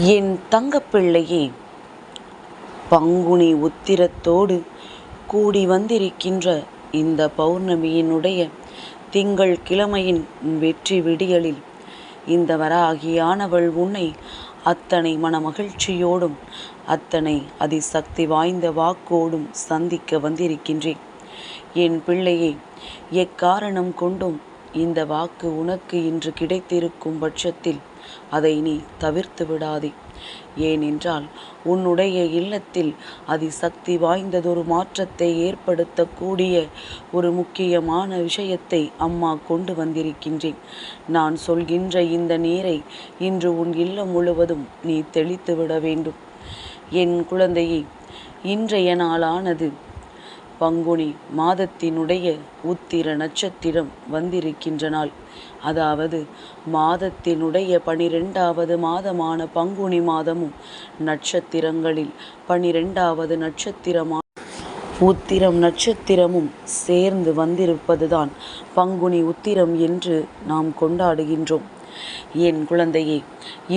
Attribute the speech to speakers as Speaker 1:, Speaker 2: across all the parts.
Speaker 1: என் தங்கப்பிள்ளையே, பங்குனி உத்திரத்தோடு கூடி வந்திருக்கின்ற இந்த பௌர்ணமியினுடைய திங்கள் கிழமையின் வெற்றி விடியலில் இந்த வராகியானவள் உன்னை அத்தனை மனமகிழ்ச்சியோடும் அத்தனை அதிசக்தி வாய்ந்த வாக்கோடும் சந்திக்க வந்திருக்கின்றேன். என் பிள்ளையே, எக்காரணம் கொண்டும் இந்த வாக்கு உனக்கு இன்று கிடைத்திருக்கும் பட்சத்தில் அதை நீ தவிர்த்து விடாதே. ஏனென்றால் உன்னுடைய இல்லத்தில் அதிசக்தி வாய்ந்ததொரு மாற்றத்தை ஏற்படுத்தக்கூடிய ஒரு முக்கியமான விஷயத்தை அம்மா கொண்டு வந்திருக்கின்றேன். நான் சொல்கின்ற இந்த நீரை இன்று உன் இல்லம் முழுவதும் நீ தெளித்து விட வேண்டும். என் குழந்தையே, இன்றைய நாளானது பங்குனி மாதத்தினுடைய உத்திர நட்சத்திரம் வந்திருக்கின்ற நாள். அதாவது மாதத்தினுடைய 12வது மாதமான பங்குனி மாதமும் நட்சத்திரங்களில் 12வது நட்சத்திரமான உத்திரம் நட்சத்திரமும் சேர்ந்து வந்திருப்பதுதான் பங்குனி உத்திரம் என்று நாம் கொண்டாடுகின்றோம். என் குழந்தையே,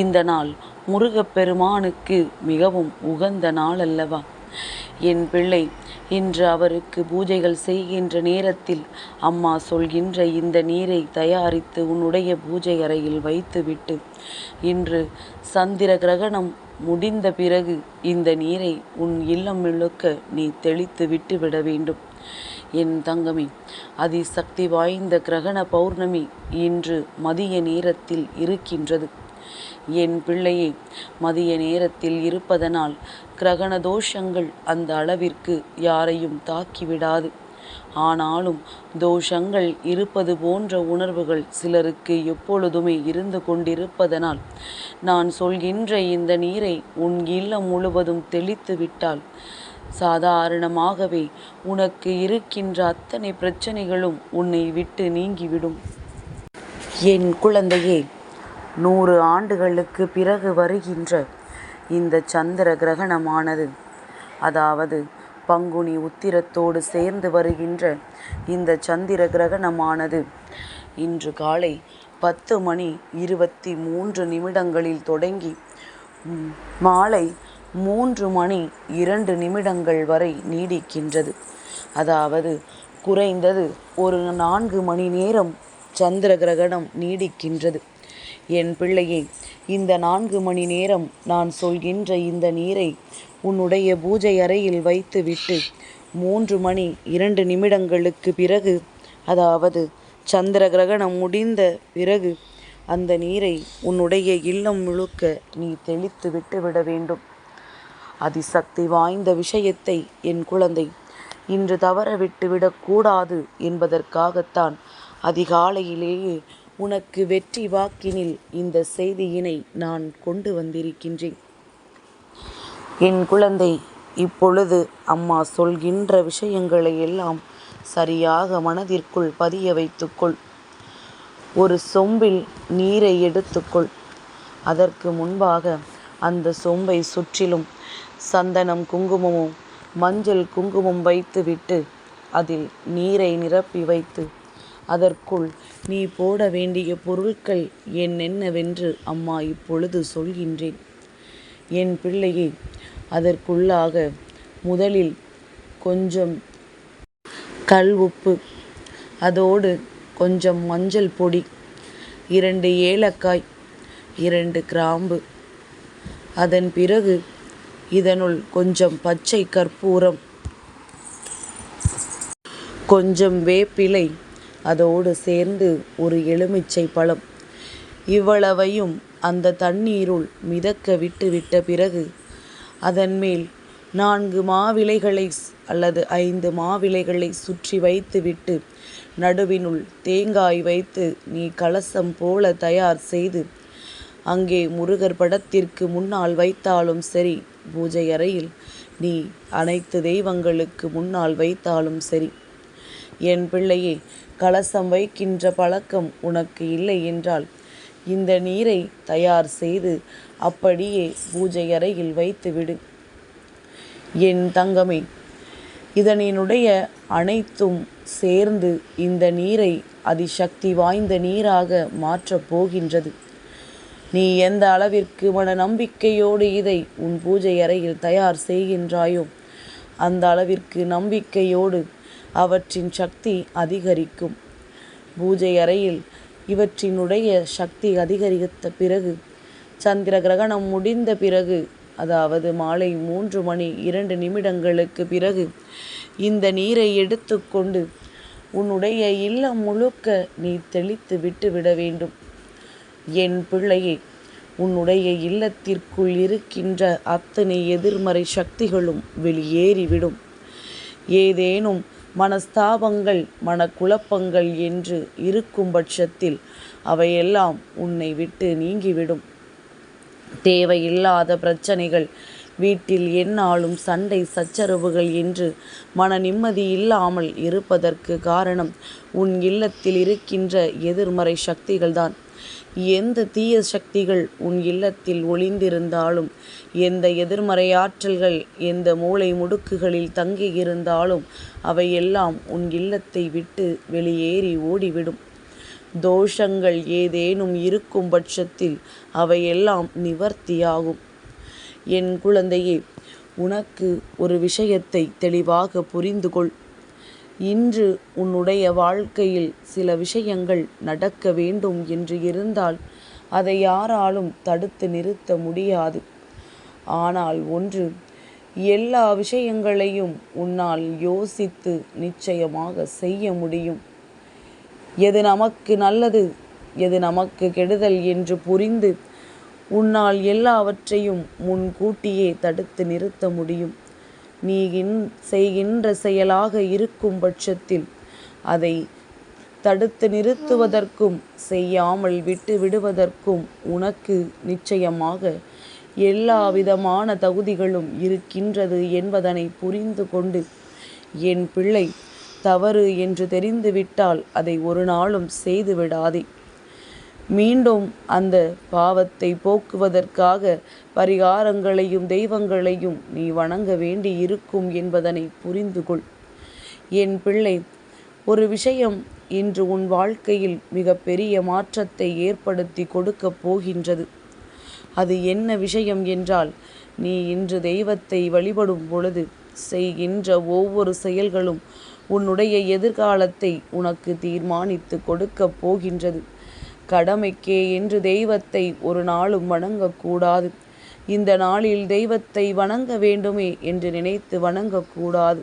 Speaker 1: இந்த நாள் முருகப்பெருமானுக்கு மிகவும் உகந்த நாள் அல்லவா? என் பிள்ளை, இன்று அவருக்கு பூஜைகள் செய்கின்ற நேரத்தில் அம்மா சொல்கின்ற இந்த நீரை தயாரித்து உன்னுடைய பூஜை அறையில் வைத்துவிட்டு இன்று சந்திர கிரகணம் முடிந்த பிறகு இந்த நீரை உன் இல்லம் முழுக்க நீ தெளித்து விட்டு விட வேண்டும். என் தங்கமே, அதிசக்தி வாய்ந்த கிரகண பௌர்ணமி இன்று மதிய நேரத்தில் இருக்கின்றது. என் பிள்ளையே, மதிய நேரத்தில் இருப்பதனால் கிரகண தோஷங்கள் அந்த அளவிற்கு யாரையும் தாக்கிவிடாது. ஆனாலும் தோஷங்கள் இருப்பது போன்ற உணர்வுகள் சிலருக்கு எப்பொழுதுமே இருந்து கொண்டிருப்பதனால் நான் சொல்கின்ற இந்த நீரை உன் இல்லம் முழுவதும் தெளித்து விட்டால் சாதாரணமாகவே உனக்கு இருக்கின்ற அத்தனை பிரச்சனைகளும் உன்னை விட்டு நீங்கிவிடும். என் குழந்தையே, 100 ஆண்டுகளுக்கு பிறகு வருகின்ற இந்த சந்திர கிரகணமானது, அதாவது பங்குனி உத்திரத்தோடு சேர்ந்து வருகின்ற இந்த சந்திர கிரகணமானது இன்று காலை 10:23 தொடங்கி மாலை 3:02 வரை நீடிக்கின்றது. அதாவது குறைந்தது ஒரு 4 மணி நேரம் சந்திர கிரகணம் நீடிக்கின்றது. என் பிள்ளையே, இந்த 4 மணி நேரம் நான் சொல்கின்ற இந்த நீரை உன்னுடைய பூஜை அறையில் வைத்துவிட்டு 3:02 பிறகு, அதாவது சந்திர கிரகணம் முடிந்த பிறகு அந்த நீரை உன்னுடைய இல்லம் முழுக்க நீ தெளித்து விட்டு விட வேண்டும். அதிசக்தி வாய்ந்த விஷயத்தை என் குழந்தை இன்று தவற விட்டு விடக்கூடாது என்பதற்காகத்தான் அதிகாலையிலேயே உனக்கு வெற்றி வாக்கினில் இந்த செய்தியினை நான் கொண்டு வந்திருக்கின்றேன். என் குழந்தை, இப்பொழுது அம்மா சொல்கின்ற விஷயங்களை எல்லாம் சரியாக மனதிற்குள் பதிய வைத்துக்கொள். ஒரு சொம்பில் நீரை எடுத்துக்கொள். அதற்கு முன்பாக அந்த சொம்பை சுற்றிலும் சந்தனம் குங்குமமும் மஞ்சள் குங்குமம் வைத்துவிட்டு அதில் நீரை நிரப்பி வைத்து அதற்குள் நீ போட வேண்டிய பொருட்கள் என்னென்னவென்று அம்மா இப்பொழுது சொல்கின்றேன். என் பிள்ளையே, அதற்குள்ளாக முதலில் கொஞ்சம் கல் உப்பு, அதோடு கொஞ்சம் மஞ்சள் பொடி, 2 ஏலக்காய், 2 கிராம்பு, அதன் பிறகு இதனுள் கொஞ்சம் பச்சை கற்பூரம், கொஞ்சம் வேப்பிலை, அதோடு சேர்ந்து ஒரு எலுமிச்சை பழம், இவ்வளவையும் அந்த தண்ணீருள் மிதக்க விட்ட பிறகு அதன் மேல் 4 மாவிலைகளை அல்லது 5 மாவிலைகளை சுற்றி வைத்துவிட்டு நடுவினுள் தேங்காய் வைத்து நீ கலசம் போல தயார் செய்து அங்கே முருகர் படத்திற்கு முன்னால் வைத்தாலும் சரி, பூஜை அறையில் நீ அனைத்து தெய்வங்களுக்கு முன்னால் வைத்தாலும் சரி. என் பிள்ளையே, கலசம் வைக்கின்ற பழக்கம் உனக்கு இல்லை என்றால் இந்த நீரை தயார் செய்து அப்படியே பூஜை அறையில் வைத்துவிடு. என் தங்கமே, இதனினுடைய அனைத்தும் சேர்ந்து இந்த நீரை அதிசக்தி வாய்ந்த நீராக மாற்றப் போகின்றது. நீ எந்த அளவிற்கு மன நம்பிக்கையோடு இதை உன் பூஜை அறையில் தயார் செய்கின்றாயோ அந்த அளவிற்கு நம்பிக்கையோடு அவற்றின் சக்தி அதிகரிக்கும். பூஜை அறையில் இவற்றினுடைய சக்தி அதிகரித்த பிறகு சந்திர கிரகணம் முடிந்த பிறகு, அதாவது மாலை 3:02 பிறகு இந்த நீரை எடுத்துக்கொண்டு உன்னுடைய இல்லம் முழுக்க நீ தெளித்து விட்டுவிட வேண்டும். என் பிள்ளையே, உன்னுடைய இல்லத்திற்குள் இருக்கின்ற அத்தனை எதிர்மறை சக்திகளும் வெளியேறிவிடும். ஏதேனும் மனஸ்தாபங்கள் மனக்குழப்பங்கள் என்று இருக்கும் பட்சத்தில் அவையெல்லாம் உன்னை விட்டு நீங்கிவிடும். தேவையில்லாத பிரச்சனைகள், வீட்டில் எந்நாளும் சண்டை சச்சரவுகள் என்று மன நிம்மதி இல்லாமல் இருப்பதற்கு காரணம் உன் இல்லத்தில் இருக்கின்ற எதிர்மறை சக்திகள்தான். எந்த தீய சக்திகள் உன் இல்லத்தில் ஒளிந்திருந்தாலும், எந்த எதிர்மறை ஆற்றல்கள் எந்த மூலை முடுக்குகளில் தங்கியிருந்தாலும் அவையெல்லாம் உன் இல்லத்தை விட்டு வெளியேறி ஓடிவிடும். தோஷங்கள் ஏதேனும் இருக்கும் பட்சத்தில் அவையெல்லாம் நிவர்த்தியாகும். என் குழந்தையே, உனக்கு ஒரு விஷயத்தை தெளிவாக புரிந்து கொள். இன்று உன்னுடைய வாழ்க்கையில் சில விஷயங்கள் நடக்க வேண்டும் என்று இருந்தால் அதை யாராலும் தடுத்து நிறுத்த முடியாது. ஆனால் ஒன்று, எல்லா விஷயங்களையும் உன்னால் யோசித்து நிச்சயமாக செய்ய முடியும். எது நமக்கு நல்லது, எது நமக்கு கெடுதல் என்று புரிந்து உன்னால் எல்லாவற்றையும் முன்கூட்டியே தடுத்து நிறுத்த முடியும். நீ செய்கின்ற செயலாக இருக்கும் பட்சத்தில் அதை தடுத்து நிறுத்துவதற்கும் செய்யாமல் விட்டு விடுவதற்கும் உனக்கு நிச்சயமாக எல்லா விதமான தகுதிகளும் இருக்கின்றது என்பதனை புரிந்து கொண்டு, என் பிள்ளை, தவறு என்று தெரிந்துவிட்டால் அதை ஒரு நாளும் செய்து விடாதே. மீண்டும் அந்த பாவத்தை போக்குவதற்காக பரிகாரங்களையும் தெய்வங்களையும் நீ வணங்க வேண்டி இருக்கும் என்பதனை புரிந்து கொள். என் பிள்ளை, ஒரு விஷயம் இன்று உன் வாழ்க்கையில் மிகப்பெரிய மாற்றத்தை ஏற்படுத்தி கொடுக்கப் போகின்றது. அது என்ன விஷயம் என்றால், நீ இன்று தெய்வத்தை வழிபடும் பொழுது செய்கின்ற ஒவ்வொரு செயல்களும் உன்னுடைய எதிர்காலத்தை உனக்கு தீர்மானித்து கொடுக்கப் போகின்றது. கடமைக்கே என்று தெய்வத்தை ஒரு நாளும் வணங்கக்கூடாது. இந்த நாளில் தெய்வத்தை வணங்க வேண்டுமே என்று நினைத்து வணங்கக்கூடாது.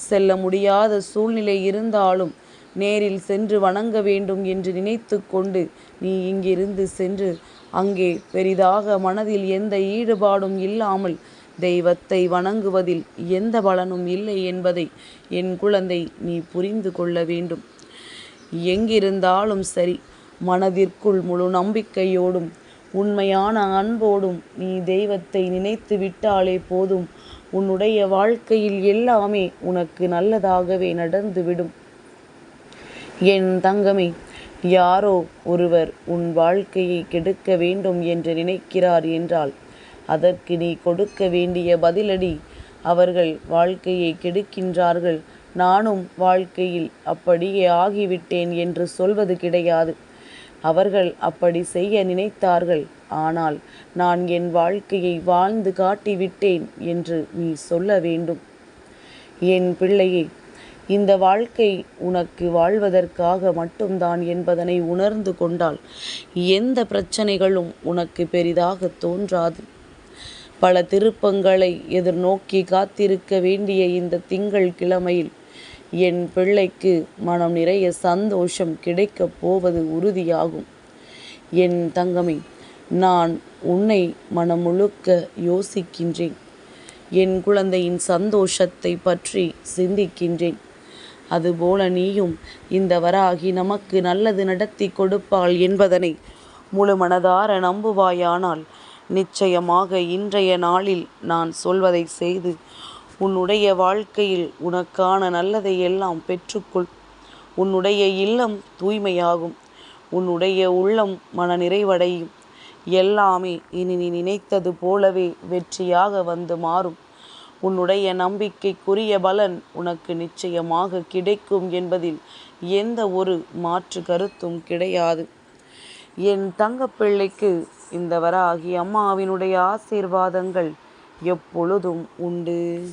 Speaker 1: செல்ல முடியாத சூழ்நிலை இருந்தாலும் நேரில் சென்று வணங்க வேண்டும் என்று நினைத்து கொண்டு நீ இங்கிருந்து சென்று அங்கே பெரிதாக மனதில் எந்த ஈடுபாடும் இல்லாமல் தெய்வத்தை வணங்குவதில் எந்த பலனும் இல்லை என்பதை என் குழந்தை நீ புரிந்து கொள்ள வேண்டும். எங்கிருந்தாலும் சரி, மனதிற்குள் முழு நம்பிக்கையோடும் உண்மையான அன்போடும் நீ தெய்வத்தை நினைத்து விட்டாலே போதும். உன்னுடைய வாழ்க்கையில் எல்லாமே உனக்கு நல்லதாகவே நடந்துவிடும். என் தங்கமே, யாரோ ஒருவர் உன் வாழ்க்கையை கெடுக்க வேண்டும் என்று நினைக்கிறார் என்றால் அதற்கு நீ கொடுக்க வேண்டிய பதிலடி, அவர்கள் வாழ்க்கையை கெடுக்கின்றார்கள், நானும் வாழ்க்கையில் அப்படியே ஆகிவிட்டேன் என்று சொல்வது கிடையாது. அவர்கள் அப்படி செய்ய நினைத்தார்கள், ஆனால் நான் என் வாழ்க்கையை வாழ்ந்து காட்டிவிட்டேன் என்று நீ சொல்ல வேண்டும். என் பிள்ளையே, இந்த வாழ்க்கை உனக்கு வாழ்வதற்காக மட்டும்தான் என்பதனை உணர்ந்து கொண்டால் எந்த பிரச்சனைகளும் உனக்கு பெரிதாக தோன்றாது. பல திருப்பங்களை எதிர்நோக்கி காத்திருக்க வேண்டிய இந்த திங்கள் கிழமையில் என் பிள்ளைக்கு மனம் நிறைய சந்தோஷம் கிடைக்கப் போவது உறுதியாகும். என் தங்கமே, நான் உன்னை மனம் முழுக்க யோசிக்கின்றேன். என் குழந்தையின் சந்தோஷத்தை பற்றி சிந்திக்கின்றேன். அதுபோல நீயும் இந்த வராகி நமக்கு நல்லது நடத்தி கொடுப்பாள் என்பதனை முழு மனதார நம்புவாயானால் நிச்சயமாக இன்றைய நாளில் நான் சொல்வதை செய்து உன்னுடைய வாழ்க்கையில் உனக்கான நல்லதை எல்லாம் பெற்றுக்கொள். உன்னுடைய இல்லம் தூய்மையாகும், உன்னுடைய உள்ளம் மன நிறைவடையும். எல்லாமே இனி நீ நினைத்தது போலவே வெற்றியாக வந்து மாறும். உன்னுடைய நம்பிக்கைக்குரிய பலன் உனக்கு நிச்சயமாக கிடைக்கும் என்பதில் எந்த ஒரு மாற்று கருத்தும் கிடையாது. என் தங்கப்பிள்ளைக்கு இந்த வராகி அம்மாவினுடைய ஆசீர்வாதங்கள் எப்பொழுதும் உண்டு.